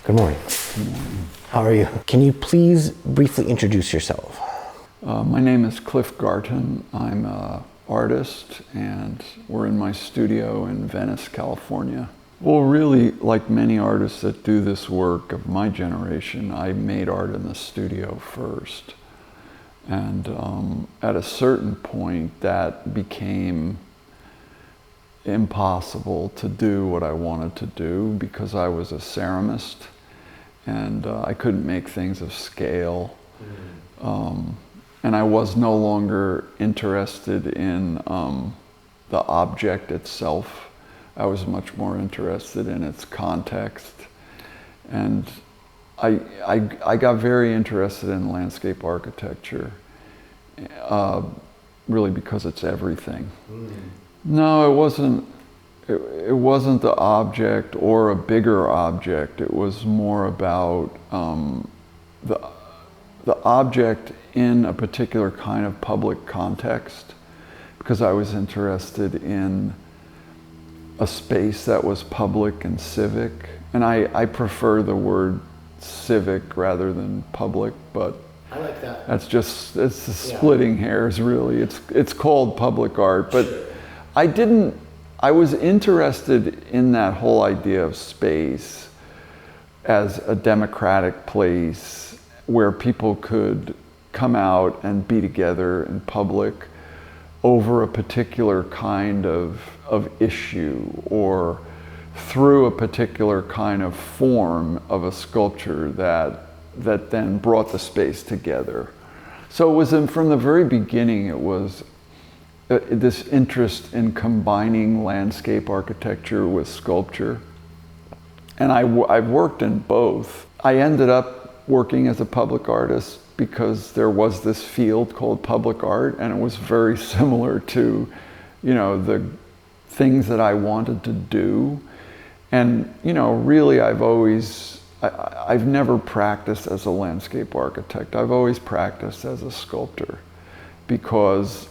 Good morning. Good morning. How are you? Can you please briefly introduce yourself? My name is Cliff Garten. I'm an artist, and we're in my studio in Venice, California. Well, really, like many artists that do this work of my generation, I made art in the studio first. And at a certain point, that became impossible to do what I wanted to do because I was a ceramist, and I couldn't make things of scale. And I was no longer interested in the object itself. I was much more interested in its context. And I got very interested in landscape architecture, really because it's everything. No, it wasn't the object or a bigger object. It was more about the object in a particular kind of public context, because I was interested in a space that was public and civic. And I prefer the word civic rather than public, but I like that. it's the splitting hairs, really. It's called public art, but I was interested in that whole idea of space as a democratic place where people could come out and be together in public over a particular kind of issue, or through a particular kind of form of a sculpture that then brought the space together. So it was from the very beginning, it was this interest in combining landscape architecture with sculpture. And I've worked in both. I ended up working as a public artist because there was this field called public art, and it was very similar to, the things that I wanted to do. And, really I've never practiced as a landscape architect. I've always practiced as a sculptor, because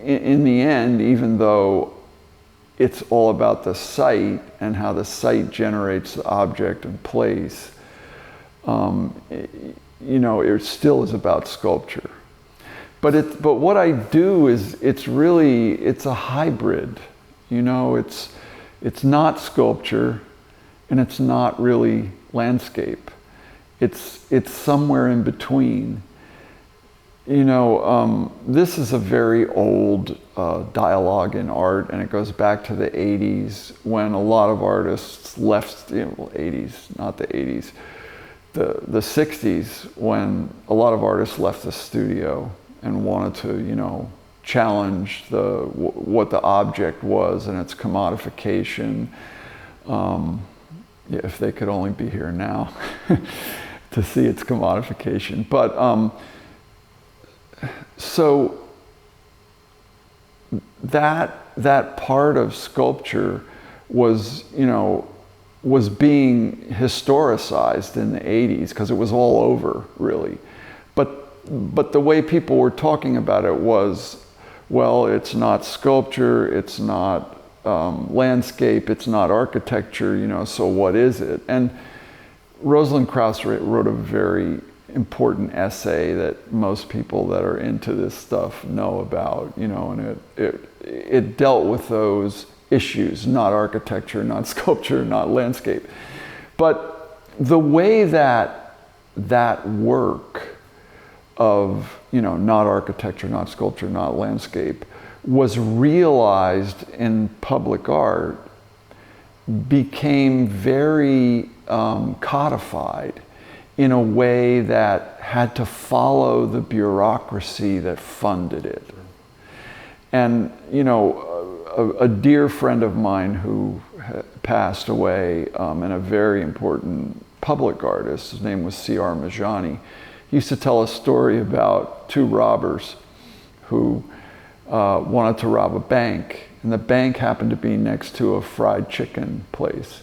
in the end, even though it's all about the site and how the site generates the object and place, it still is about sculpture. But what I do is it's a hybrid. It's not sculpture, and it's not really landscape. It's somewhere in between. This is a very old dialogue in art, and it goes back to the 80s when a lot of artists left, 80s, not the 80s, the 60s, when a lot of artists left the studio and wanted to, challenge what the object was and its commodification. If they could only be here now to see its commodification. But so that part of sculpture was being historicized in the 80s because it was all over, really. But the way people were talking about it was, well, it's not sculpture, it's not landscape, it's not architecture, so what is it? And Rosalind Krauss wrote a very important essay that most people that are into this stuff know about, and it dealt with those issues, not architecture, not sculpture, not landscape. But the way that work of, not architecture, not sculpture, not landscape, was realized in public art became very codified in a way that had to follow the bureaucracy that funded it. And, a dear friend of mine who passed away, and a very important public artist, his name was C.R. Majani, used to tell a story about two robbers who wanted to rob a bank, and the bank happened to be next to a fried chicken place.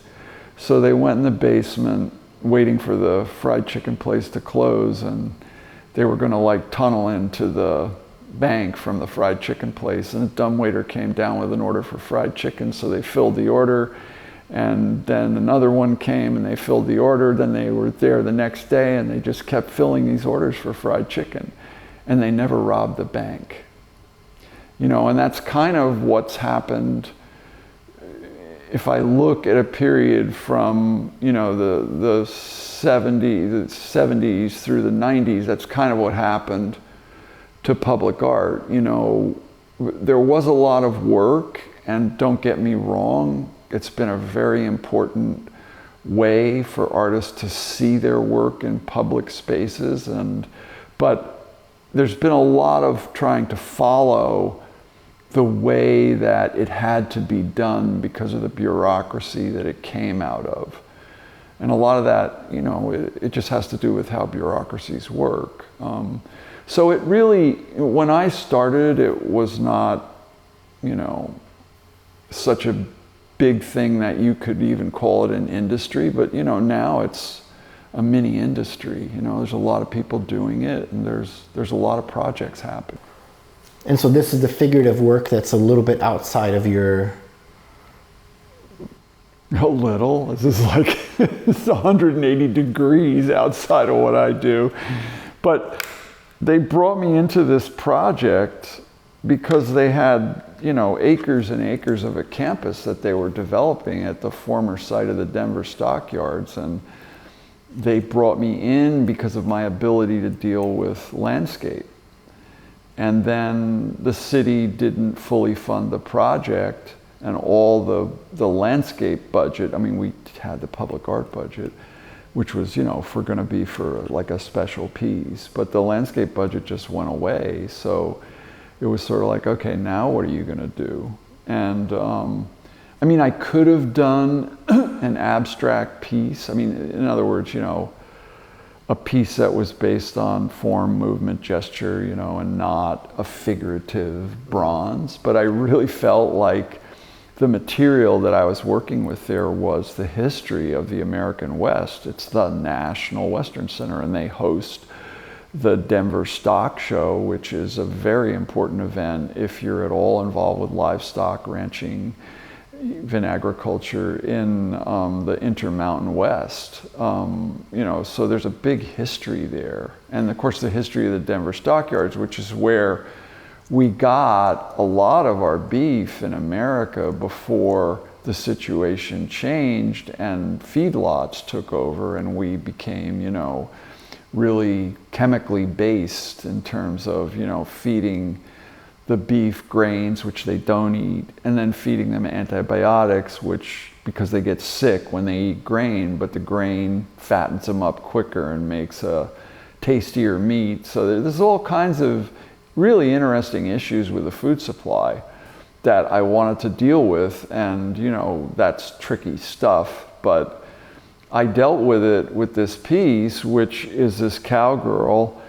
So they went in the basement waiting for the fried chicken place to close, and they were going to tunnel into the bank from the fried chicken place, and the dumbwaiter came down with an order for fried chicken, so they filled the order, And then another one came and they filled the order. Then they were there the next day and they just kept filling these orders for fried chicken. And they never robbed the bank. You know, and that's kind of what's happened. If I look at a period from, you know, the 70s through the 90s, that's kind of what happened to public art. You know, there was a lot of work, and don't get me wrong, it's been a very important way for artists to see their work in public spaces, but there's been a lot of trying to follow the way that it had to be done because of the bureaucracy that it came out of. And a lot of that, you know, it just has to do with how bureaucracies work. So it really, when I started, it was not, you know, such a big thing that you could even call it an industry, but you know, now it's a mini industry. You know, there's a lot of people doing it, and there's a lot of projects happening. And so this is the figurative work that's a little bit outside of your... A little. This is like, it's 180 degrees outside of what I do. But they brought me into this project because they had, you know, acres and acres of a campus that they were developing at the former site of the Denver stockyards. And they brought me in because of my ability to deal with landscape. And then the city didn't fully fund the project, and all the landscape budget, I mean, we had the public art budget, which was, you know, going to be for like a special piece, but the landscape budget just went away. So it was sort of like, okay, now what are you going to do? And I mean, I could have done an abstract piece. I mean, in other words, you know, a piece that was based on form, movement, gesture, you know, and not a figurative bronze. But I really felt like the material that I was working with there was the history of the American West. It's the National Western Center, and they host the Denver Stock Show, which is a very important event if you're at all involved with livestock, ranching, even agriculture in the Intermountain West. You know, so there's a big history there. And of course the history of the Denver stockyards, which is where we got a lot of our beef in America before the situation changed and feedlots took over and we became, you know, really chemically based in terms of, you know, feeding the beef grains, which they don't eat, and then feeding them antibiotics, which, because they get sick when they eat grain, but the grain fattens them up quicker and makes a tastier meat. So there's all kinds of really interesting issues with the food supply that I wanted to deal with, and you know, that's tricky stuff, but I dealt with it with this piece, which is this cowgirl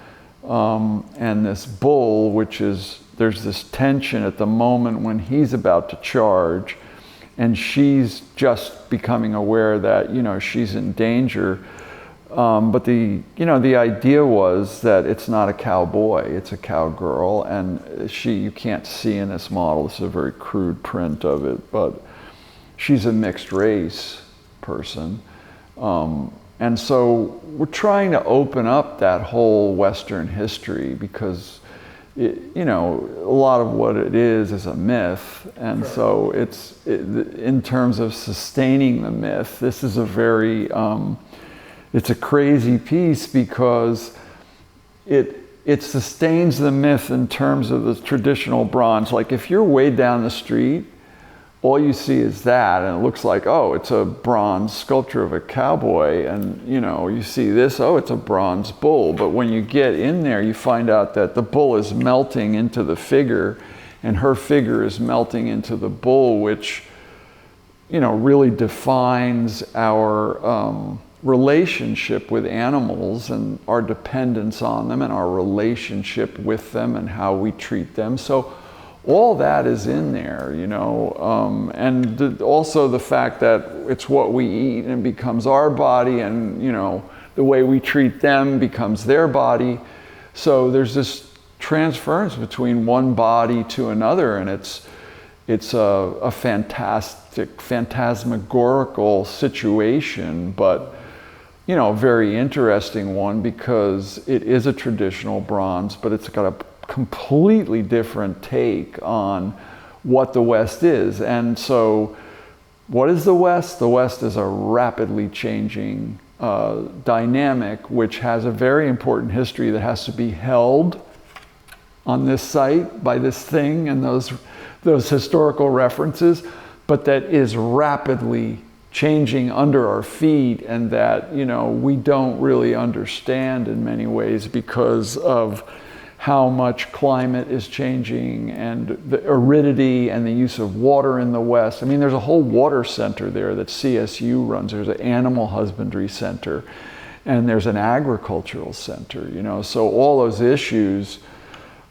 and this bull, which is, there's this tension at the moment when he's about to charge and she's just becoming aware that, you know, she's in danger. But the idea was that it's not a cowboy, it's a cowgirl, and you can't see in this model, this is a very crude print of it, but she's a mixed race person. And so we're trying to open up that whole Western history because you know, a lot of what it is a myth, and so in terms of sustaining the myth, this is a very, it's a crazy piece because it sustains the myth in terms of the traditional bronze. Like if you're way down the street, all you see is that, and it looks like, oh, it's a bronze sculpture of a cowboy, and you know, you see this, oh, it's a bronze bull. But when you get in there, you find out that the bull is melting into the figure, and her figure is melting into the bull, which, you know, really defines our relationship with animals and our dependence on them and our relationship with them and how we treat them. So all that is in there, you know, and also the fact that it's what we eat and becomes our body, and, you know, the way we treat them becomes their body. So there's this transference between one body to another, and it's a fantastic, phantasmagorical situation, but you know, a very interesting one because it is a traditional bronze, but it's got a completely different take on what the West is. And so what is the West? The West is a rapidly changing dynamic, which has a very important history that has to be held on this site by this thing and those historical references, but that is rapidly changing under our feet, and that, you know, we don't really understand in many ways because of how much climate is changing and the aridity and the use of water in the West. I mean, there's a whole water center there that CSU runs. There's an animal husbandry center, and there's an agricultural center, you know. So all those issues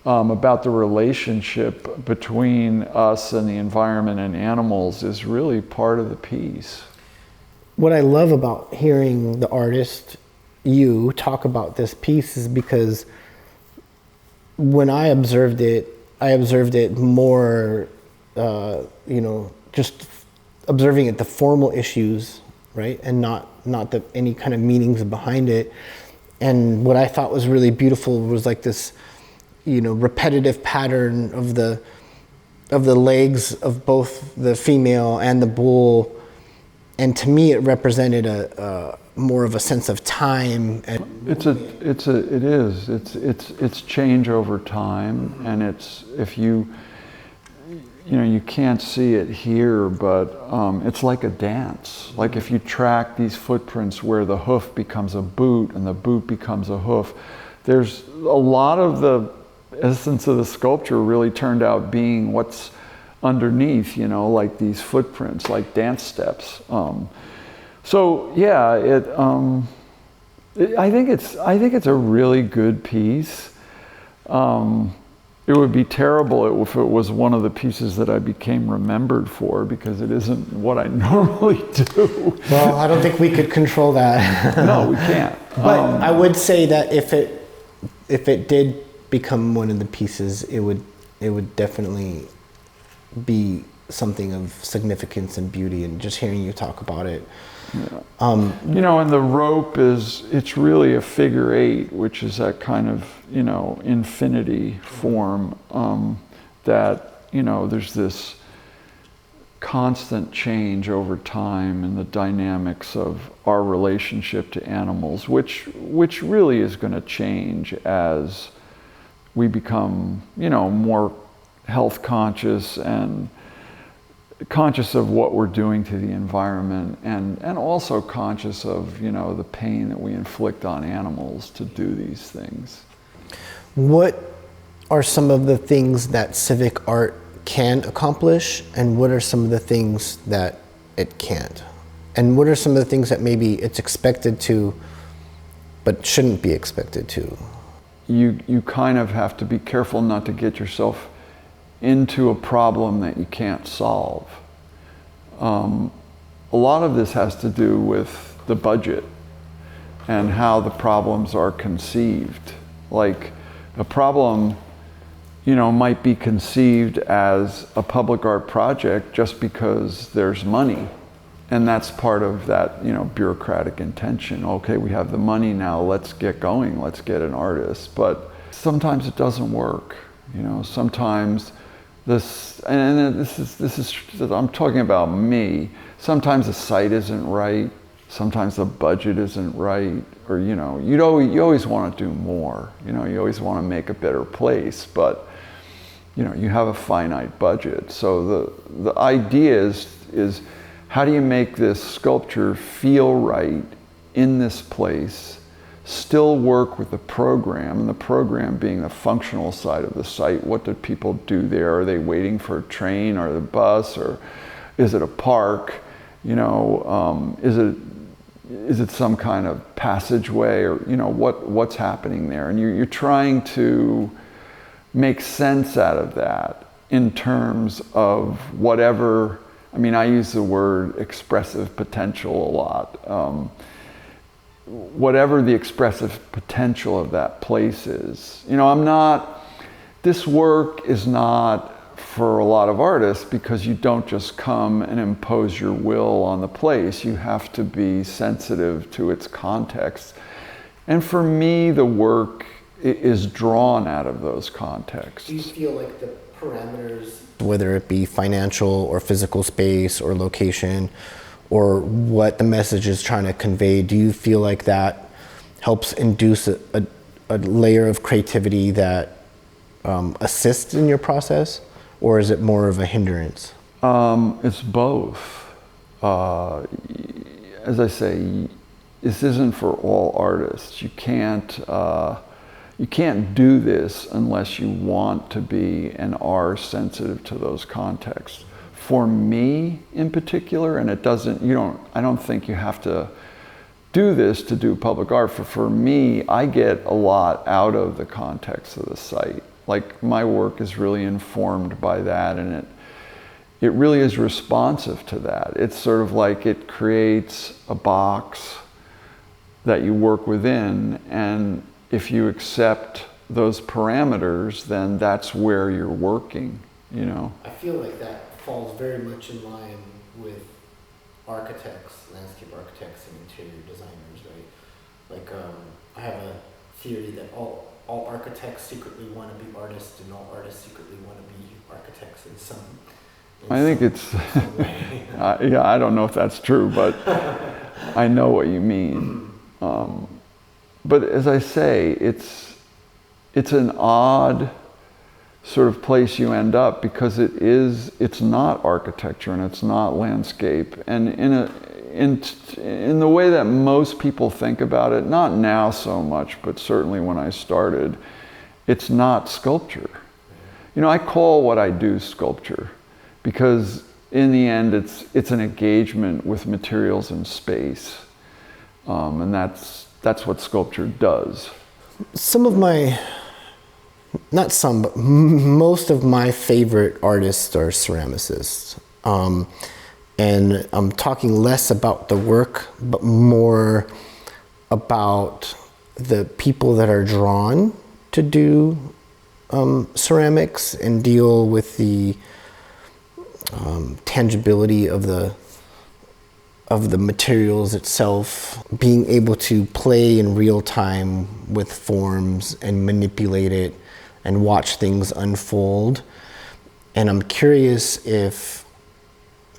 about the relationship between us and the environment and animals is really part of the piece. What I love about hearing the artist, you, talk about this piece is because when I observed it more, you know, just observing it, the formal issues, right? And not any kind of meanings behind it. And what I thought was really beautiful was like this, you know, repetitive pattern of the legs of both the female and the bull, and to me it represented a more of a sense of time. And it is it's change over time, and it's, if you know, you can't see it here, but it's like a dance. Like if you track these footprints where the hoof becomes a boot and the boot becomes a hoof, there's a lot of the essence of the sculpture really turned out being what's underneath, you know, like these footprints, like dance steps. So yeah, I think it's a really good piece. It would be terrible if it was one of the pieces that I became remembered for, because it isn't what I normally do. Well, I don't think we could control that. No, we can't. But I would say that if it did become one of the pieces, it would definitely be something of significance and beauty, and just hearing you talk about it. Yeah. You know, and the rope it's really a figure 8, which is that kind of, you know, infinity form, that, you know, there's this constant change over time in the dynamics of our relationship to animals, which really is going to change as we become, you know, more health conscious and conscious of what we're doing to the environment, and also conscious of, you know, the pain that we inflict on animals to do these things. What are some of the things that civic art can accomplish, and what are some of the things that it can't? And what are some of the things that maybe it's expected to, but shouldn't be expected to? You kind of have to be careful not to get yourself into a problem that you can't solve. A lot of this has to do with the budget and how the problems are conceived. Like a problem, you know, might be conceived as a public art project just because there's money. And that's part of that, you know, bureaucratic intention. Okay, we have the money now, let's get going, let's get an artist. But sometimes it doesn't work. You know, sometimes this is, I'm talking about me. Sometimes the site isn't right, sometimes the budget isn't right, or, you know, you always want to do more. You know, you always want to make a better place, but, you know, you have a finite budget. So the idea is how do you make this sculpture feel right in this place, still work with the program, and the program being the functional side of the site. What do people do there? Are they waiting for a train or the bus, or is it a park? You know, is it some kind of passageway, or, you know, what's happening there? And you're trying to make sense out of that in terms of whatever. I mean, I use the word expressive potential a lot. Whatever the expressive potential of that place is. You know, this work is not for a lot of artists, because you don't just come and impose your will on the place. You have to be sensitive to its context. And for me, the work is drawn out of those contexts. Do you feel like the parameters, whether it be financial or physical space or location, or what the message is trying to convey, do you feel like that helps induce a layer of creativity that assists in your process, or is it more of a hindrance? It's both. As I say, this isn't for all artists. You can't do this unless you want to be and are sensitive to those contexts. For me in particular, and I don't think you have to do this to do public art. For me, I get a lot out of the context of the site. Like, my work is really informed by that, and it really is responsive to that. It's sort of like it creates a box that you work within, and if you accept those parameters, then that's where you're working, you know? I feel like that falls very much in line with architects, landscape architects and interior designers, right? Like, I have a theory that all architects secretly want to be artists, and all artists secretly want to be architects in some way. Yeah, I don't know if that's true, but I know what you mean. But as I say, it's an odd sort of place you end up, because it's not architecture and it's not landscape, and in the way that most people think about it, not now so much, but certainly when I started, it's not sculpture. You know, I call what I do sculpture, because in the end it's an engagement with materials and space, and that's what sculpture does. Most of my favorite artists are ceramicists. And I'm talking less about the work, but more about the people that are drawn to do ceramics and deal with the tangibility of the materials itself, being able to play in real time with forms and manipulate it and watch things unfold. And I'm curious if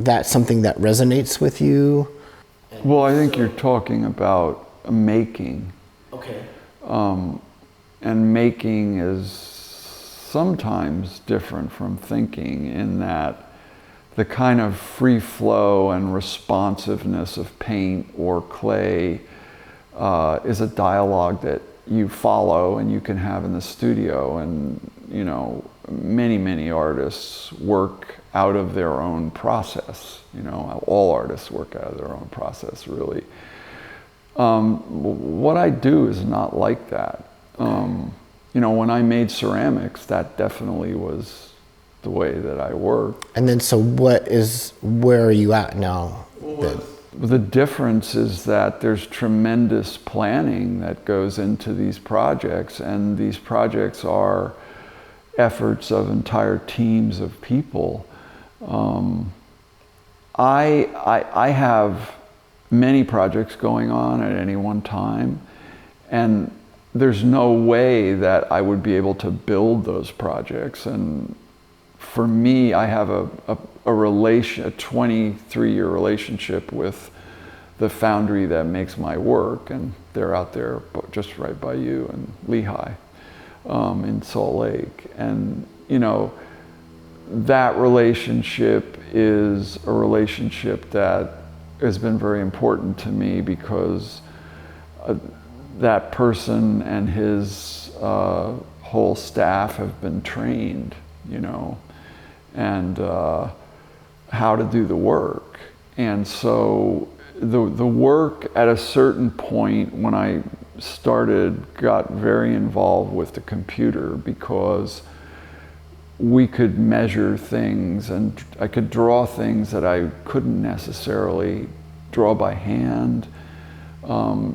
that's something that resonates with you. Well, I think you're talking about making. Okay. And making is sometimes different from thinking, in that the kind of free flow and responsiveness of paint or clay is a dialogue that you follow and you can have in the studio. And, you know, many artists work out of their own process. You know, all artists work out of their own process, really. What I do is not like that. You know, when I made ceramics, that definitely was the way that I work. And then, so where are you at now? The difference is that there's tremendous planning that goes into these projects, and these projects are efforts of entire teams of people. I have many projects going on at any one time, and there's no way that I would be able to build those projects. And for me, I have a 23-year relationship with the foundry that makes my work, and they're out there just right by you in Lehigh, in Salt Lake. And, you know, that relationship is a relationship that has been very important to me, because that person and his whole staff have been trained, you know, and how to do the work. And so the work at a certain point, when I started, got very involved with the computer, because we could measure things, and I could draw things that I couldn't necessarily draw by hand.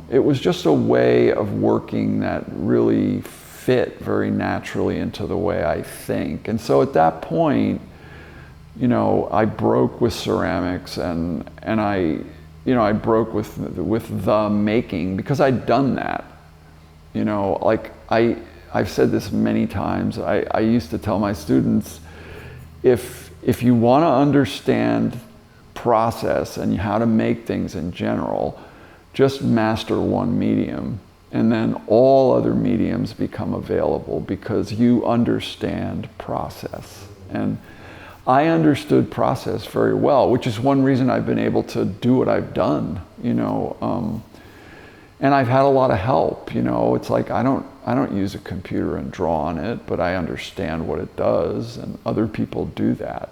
It was just a way of working that really fit very naturally into the way I think. And so at that point, you know, I broke with ceramics, and I broke with the making, because I'd done that. You know, like I've said this many times. I used to tell my students, if you want to understand process and how to make things in general, just master one medium, and then all other mediums become available, because you understand process. And I understood process very well, which is one reason I've been able to do what I've done, you know. And I've had a lot of help, you know. It's like I don't use a computer and draw on it, but I understand what it does, and other people do that.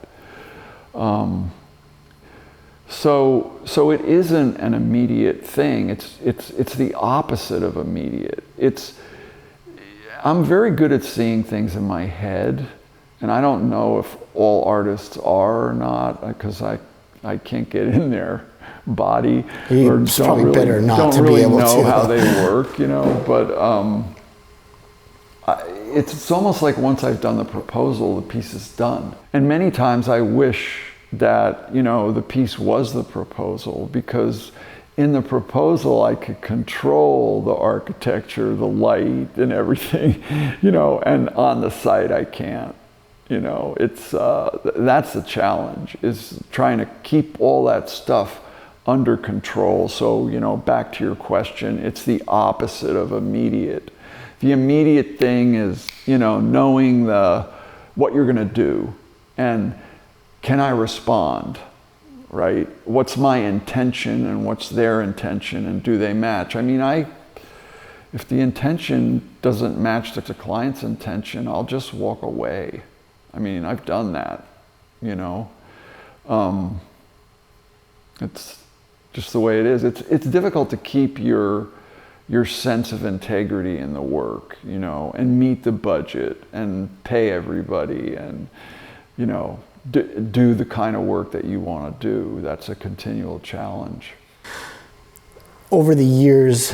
So it isn't an immediate thing. It's the opposite of immediate. I'm very good at seeing things in my head, and I don't know if all artists are or not, because I can't get in their body, or it's probably better not to be able to know how they work, you know. But it's almost like once I've done the proposal, the piece is done. And many times I wish that, you know, the piece was the proposal, because in the proposal I could control the architecture, the light, and everything, you know, and on the site I can't. You know, it's that's the challenge, is trying to keep all that stuff under control. So, you know, back to your question, it's the opposite of immediate. The immediate thing is, you know, knowing what you're going to do, and can I respond, right? What's my intention and what's their intention, and do they match? I mean, if the intention doesn't match the client's intention, I'll just walk away. I mean, I've done that, you know. It's just the way it is. It's difficult to keep your sense of integrity in the work, you know, and meet the budget and pay everybody, and, you know, do the kind of work that you want to do. That's a continual challenge. Over the years,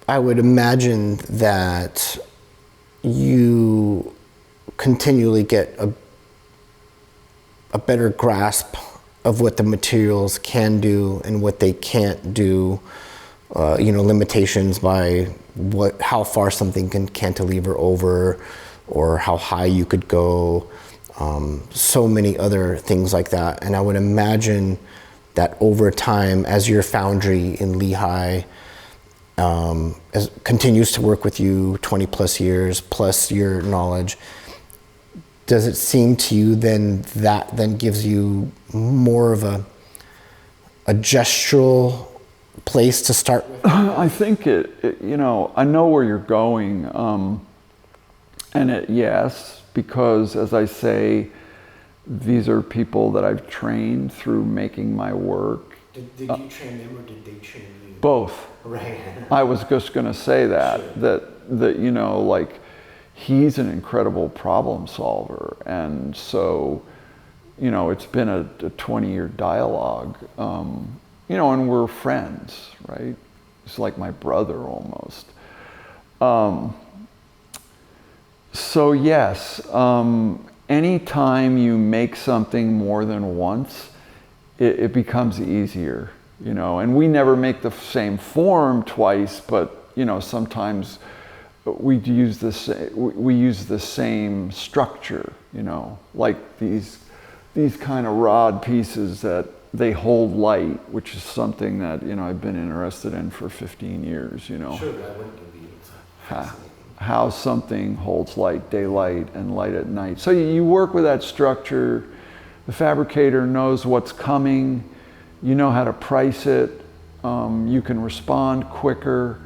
I would imagine that you continually get a better grasp of what the materials can do and what they can't do, you know, limitations by how far something can cantilever over, or how high you could go, so many other things like that. And I would imagine that over time, as your foundry in Lehigh continues to work with you 20 plus years, plus your knowledge, does it seem to you then that then gives you more of a gestural place to start with? I think you know, I know where you're going, and yes, because as I say, these are people that I've trained through making my work. Did you train them, or did they train you? Both. Right. I was just going to say that, sure. that you know, like, he's an incredible problem solver, and so, you know, it's been a 20-year dialogue, you know, and we're friends, right? He's like my brother almost. So yes, anytime you make something more than once, it becomes easier, you know. And we never make the same form twice, but, you know, sometimes we use the same structure, you know, like these kind of rod pieces that they hold light, which is something that, you know, I've been interested in for 15 years, you know. Sure, that wouldn't be fascinating. How something holds light, daylight, and light at night. So you work with that structure. The fabricator knows what's coming. You know how to price it. You can respond quicker.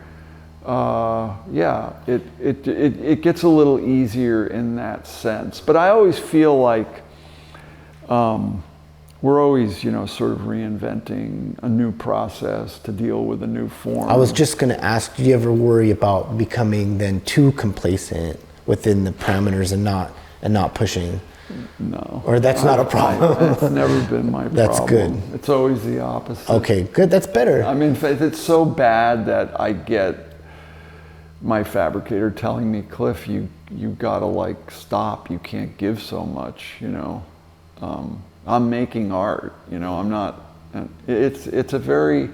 Yeah, it gets a little easier in that sense. But I always feel like we're always, you know, sort of reinventing a new process to deal with a new form. I was just going to ask, do you ever worry about becoming then too complacent within the parameters and not pushing? No. Or that's not a problem? It's never been my problem. That's good. It's always the opposite. Okay, good. That's better. I mean, it's so bad that I get my fabricator telling me, Cliff, you gotta like stop. You can't give so much, you know. I'm making art, you know. I'm not. It's a very,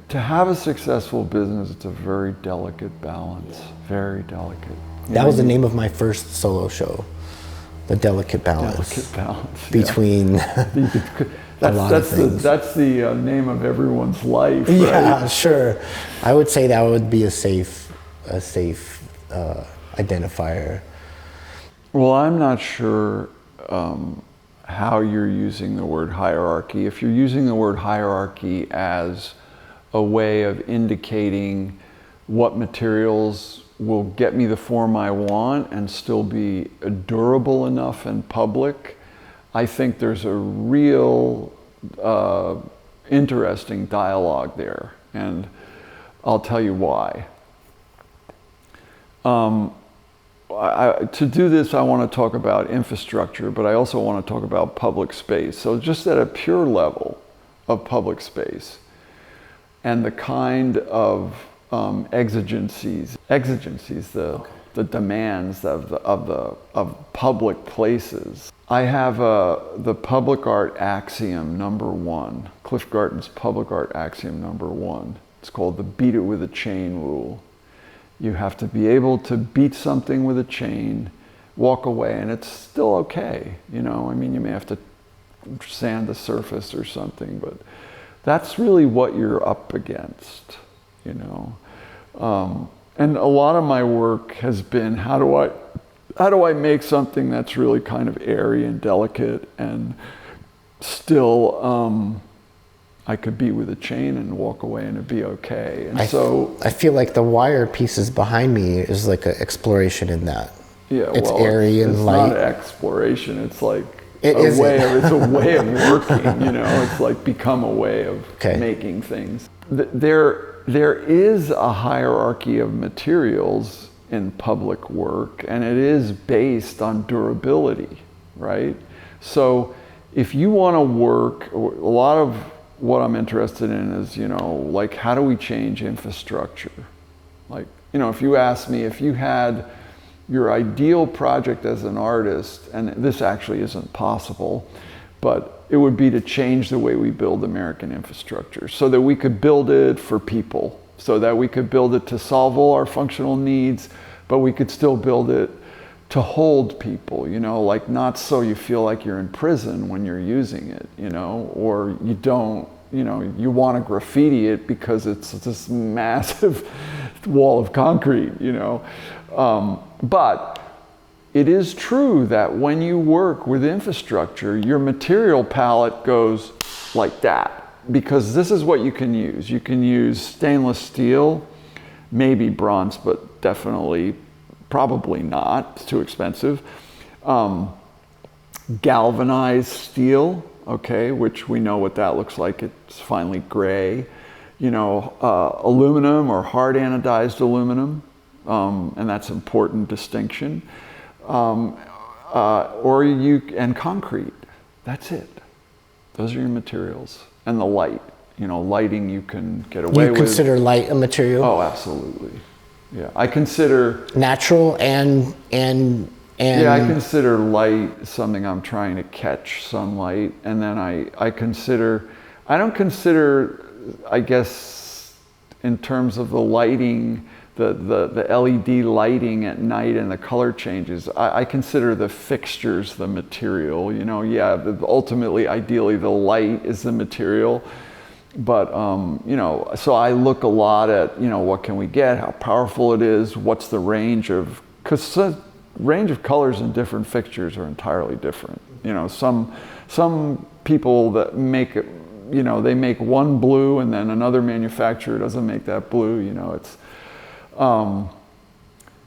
to have a successful business, it's a very delicate balance. Very delicate. That was the name of my first solo show, The Delicate Balance. Delicate balance. Between a lot of things. That's the name of everyone's life, right? Yeah, sure. I would say that would be a safe identifier. Well, I'm not sure how you're using the word hierarchy. If you're using the word hierarchy as a way of indicating what materials will get me the form I want and still be durable enough in public, I think there's a real interesting dialogue there, and I'll tell you why. To do this, I want to talk about infrastructure, but I also want to talk about public space. So just at a pure level of public space and the kind of exigencies, the demands of public places. I have the public art axiom #1, Cliff Garten's public art axiom #1. It's called the beat it with a chain rule. You have to be able to beat something with a chain, walk away, and it's still okay. You know, I mean, you may have to sand the surface or something, but that's really what you're up against, you know. And a lot of my work has been, how do I make something that's really kind of airy and delicate and still I could be with a chain and walk away and it'd be okay. And I feel like the wire pieces behind me is like an exploration in that. Yeah, it's airy and light. It's not exploration. It's like it's a way of working. You know, it's like become a way of making things. There is a hierarchy of materials in public work, and it is based on durability, right? So if you want to work, a lot of what I'm interested in is, you know, like, how do we change infrastructure? Like, you know, if you ask me, if you had your ideal project as an artist, and this actually isn't possible, but it would be to change the way we build American infrastructure so that we could build it for people, so that we could build it to solve all our functional needs, but we could still build it to hold people, you know, like not so you feel like you're in prison when you're using it, you know, or you don't, you know, you want to graffiti it because it's this massive wall of concrete, you know. But it is true that when you work with infrastructure, your material palette goes like that, because this is what you can use. You can use stainless steel, maybe bronze, but definitely probably not, it's too expensive. Galvanized steel, okay, which we know what that looks like, it's finely gray. You know, aluminum or hard anodized aluminum, and that's an important distinction. And concrete, that's it. Those are your materials. And the light, you know, lighting you can get away with. You consider light a material? Oh, absolutely. Yeah, I consider natural and yeah, I consider light something I'm trying to catch sunlight, and then I don't consider, I guess, in terms of the lighting, the LED lighting at night and the color changes, I consider the fixtures the material, you know. Yeah, ultimately, ideally, the light is the material. But, you know, so I look a lot at, you know, what can we get, how powerful it is, what's the range of, because the range of colors in different fixtures are entirely different. You know, some people that make, you know, they make one blue and then another manufacturer doesn't make that blue, you know, it's,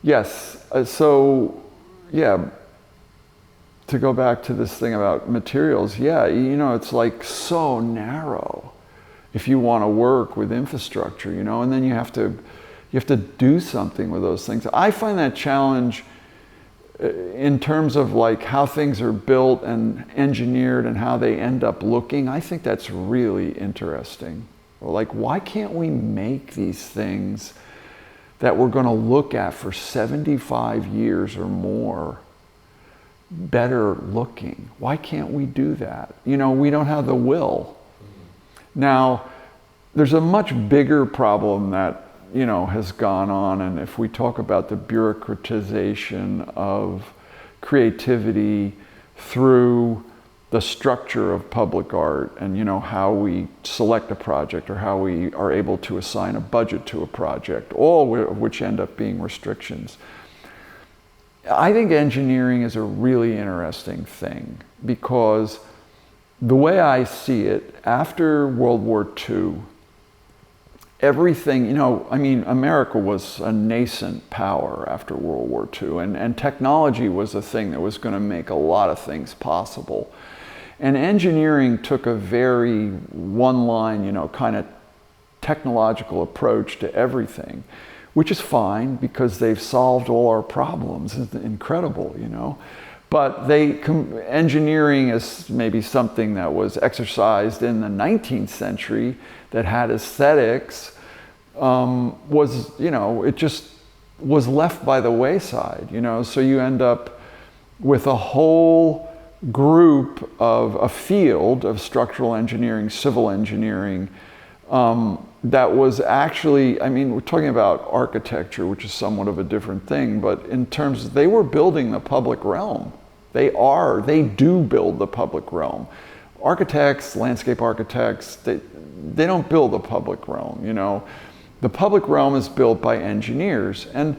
yes, so, yeah, to go back to this thing about materials, yeah, you know, it's like so narrow if you want to work with infrastructure, you know, and then you have to do something with those things. I find that challenge in terms of like how things are built and engineered and how they end up looking. I think that's really interesting. Like, why can't we make these things that we're going to look at for 75 years or more better looking. Why can't we do that? You know, we don't have the will. Now, there's a much bigger problem that, you know, has gone on, and if we talk about the bureaucratization of creativity through the structure of public art, and, you know, how we select a project or how we are able to assign a budget to a project, all of which end up being restrictions. I think engineering is a really interesting thing, because the way I see it, after World War II, everything, you know, I mean, America was a nascent power after World War II, and technology was a thing that was going to make a lot of things possible. And engineering took a very one-line, you know, kind of technological approach to everything, which is fine because they've solved all our problems. It's incredible, you know. But engineering is maybe something that was exercised in the 19th century that had aesthetics, was, you know, it just was left by the wayside, you know. So you end up with a whole group of a field of structural engineering, civil engineering, that was actually, I mean, we're talking about architecture, which is somewhat of a different thing, but in terms, they were building the public realm. They do build the public realm. Architects, landscape architects, they don't build the public realm, you know. The public realm is built by engineers, and,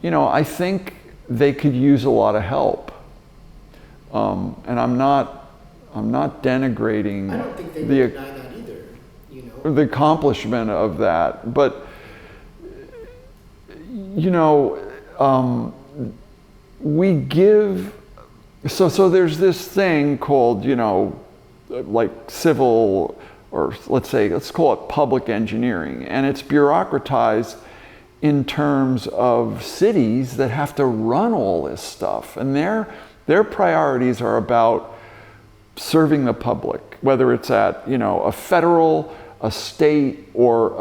you know, I think they could use a lot of help. And I'm not denigrating I don't think they would deny that either, you know. The accomplishment of that, but, you know, we give, so there's this thing called, you know, like civil, or let's call it public engineering, and it's bureaucratized in terms of cities that have to run all this stuff, and their priorities are about serving the public, whether it's at, you know, a federal, a state, or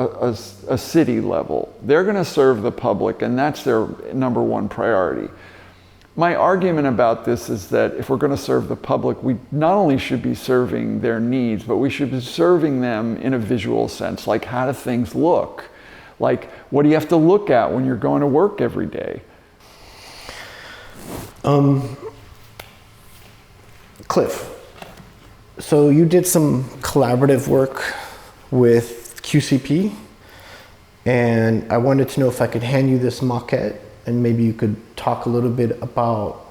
a city level. They're going to serve the public, and that's their number one priority. My argument about this is that if we're going to serve the public, we not only should be serving their needs, but we should be serving them in a visual sense. Like, how do things look? Like, what do you have to look at when you're going to work every day? Cliff, so you did some collaborative work with QCP, and I wanted to know if I could hand you this maquette, and maybe you could talk a little bit about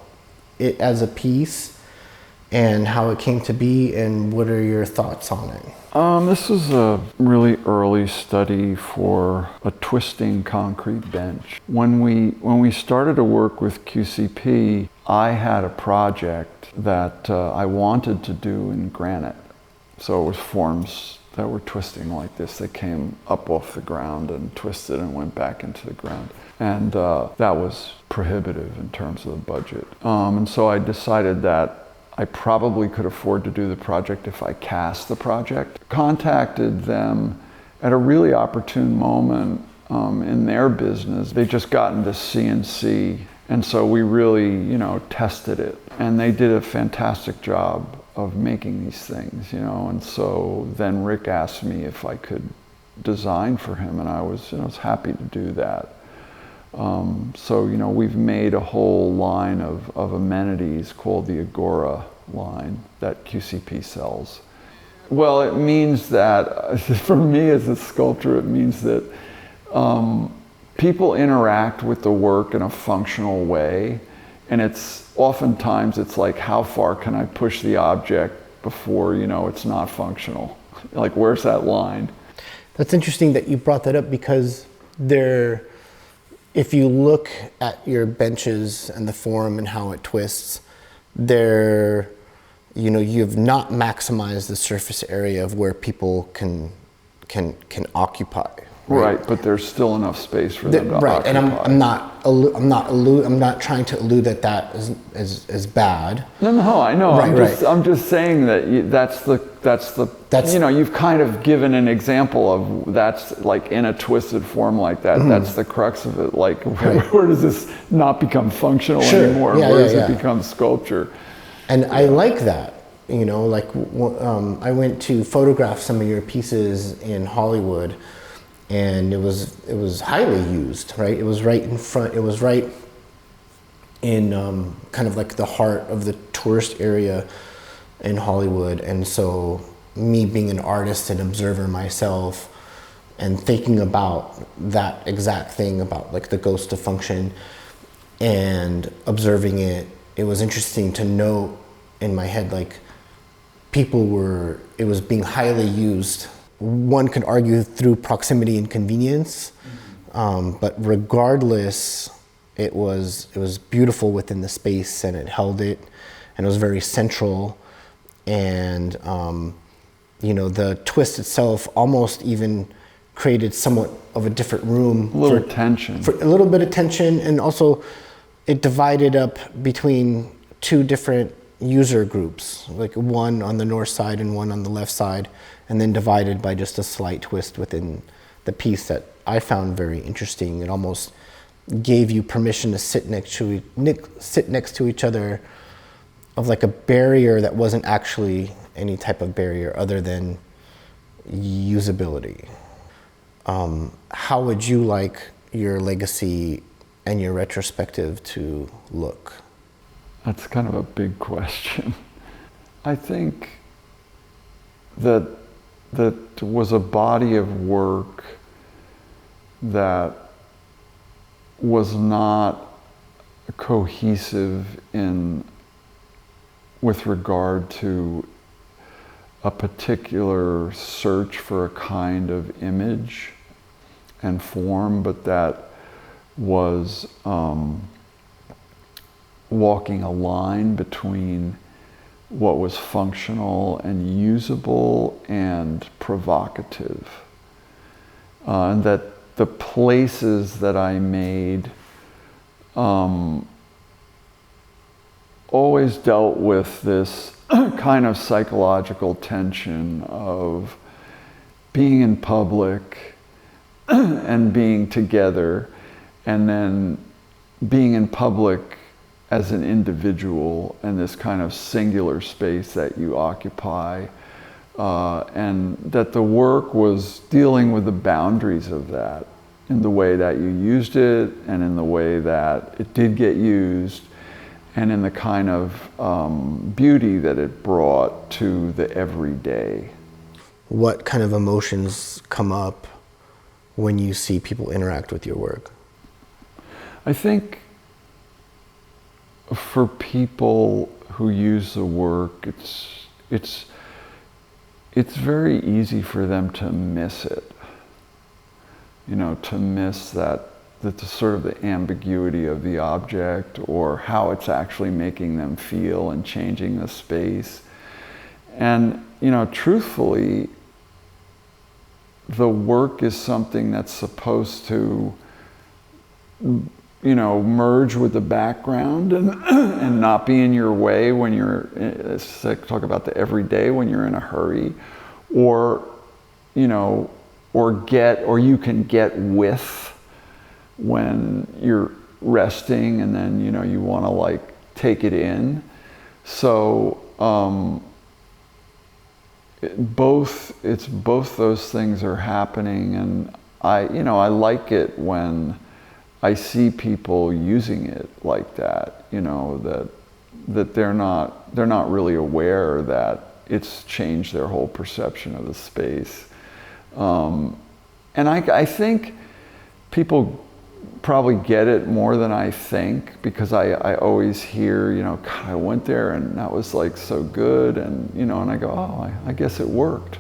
it as a piece and how it came to be, and what are your thoughts on it? This is a really early study for a twisting concrete bench. When we started to work with QCP, I had a project that I wanted to do in granite. So it was forms that were twisting like this. They came up off the ground and twisted and went back into the ground. And that was prohibitive in terms of the budget. And so I decided that I probably could afford to do the project if I cast the project. Contacted them at a really opportune moment in their business. They just got into CNC, and so we really, you know, tested it. And they did a fantastic job of making these things, you know. And so then Rick asked me if I could design for him, and I was happy to do that. So, you know, we've made a whole line of amenities called the Agora line that QCP sells. Well, it means that, for me as a sculptor, it means that people interact with the work in a functional way, and oftentimes it's like, how far can I push the object before, you know, it's not functional? Like, where's that line? That's interesting that you brought that up, because if you look at your benches and the form and how it twists, you've not maximized the surface area of where people can occupy. Right, but there's still enough space for them to occupy. And I'm not trying to allude that is bad. No, I know. Right, I'm just saying that that's you've kind of given an example of that's like in a twisted form like that. Mm-hmm. That's the crux of it. Like where does this not become functional anymore? Where does it become sculpture? And I like that. Like I went to photograph some of your pieces in Hollywood. And it was highly used, right? It was right in front. It was right in kind of like the heart of the tourist area in Hollywood. And so, me being an artist and observer myself, and thinking about that exact thing about like the ghost of function, and observing it, it was interesting to note in my head like it was being highly used. One could argue through proximity and convenience, but regardless, it was beautiful within the space, and it held it, and it was very central, and the twist itself almost even created somewhat of a different room, a little tension, for a little bit of tension, and also it divided up between two different user groups, like one on the north side and one on the left side, and then divided by just a slight twist within the piece that I found very interesting. It almost gave you permission to sit next to each other, of like a barrier that wasn't actually any type of barrier other than usability. How would you like your legacy and your retrospective to look? That's kind of a big question. I think that was a body of work that was not cohesive with regard to a particular search for a kind of image and form, but that was walking a line between what was functional and usable and provocative. And that the places that I made always dealt with this kind of psychological tension of being in public and being together, and then being in public as an individual and this kind of singular space that you occupy, and that the work was dealing with the boundaries of that in the way that you used it and in the way that it did get used, and in the kind of beauty that it brought to the everyday. What kind of emotions come up when you see people interact with your work? I think for people who use the work, it's very easy for them to miss it. To miss that the sort of the ambiguity of the object, or how it's actually making them feel and changing the space. And truthfully, the work is something that's supposed to merge with the background and not be in your way when you're, let's talk about the everyday, when you're in a hurry, or you can get with when you're resting, and then you want to like take it in. So it's both those things are happening, and I like it when I see people using it like that, that they're not really aware that it's changed their whole perception of the space. And I think people probably get it more than I think, because I always hear, God, I went there and that was like so good, and and I go, oh, I guess it worked.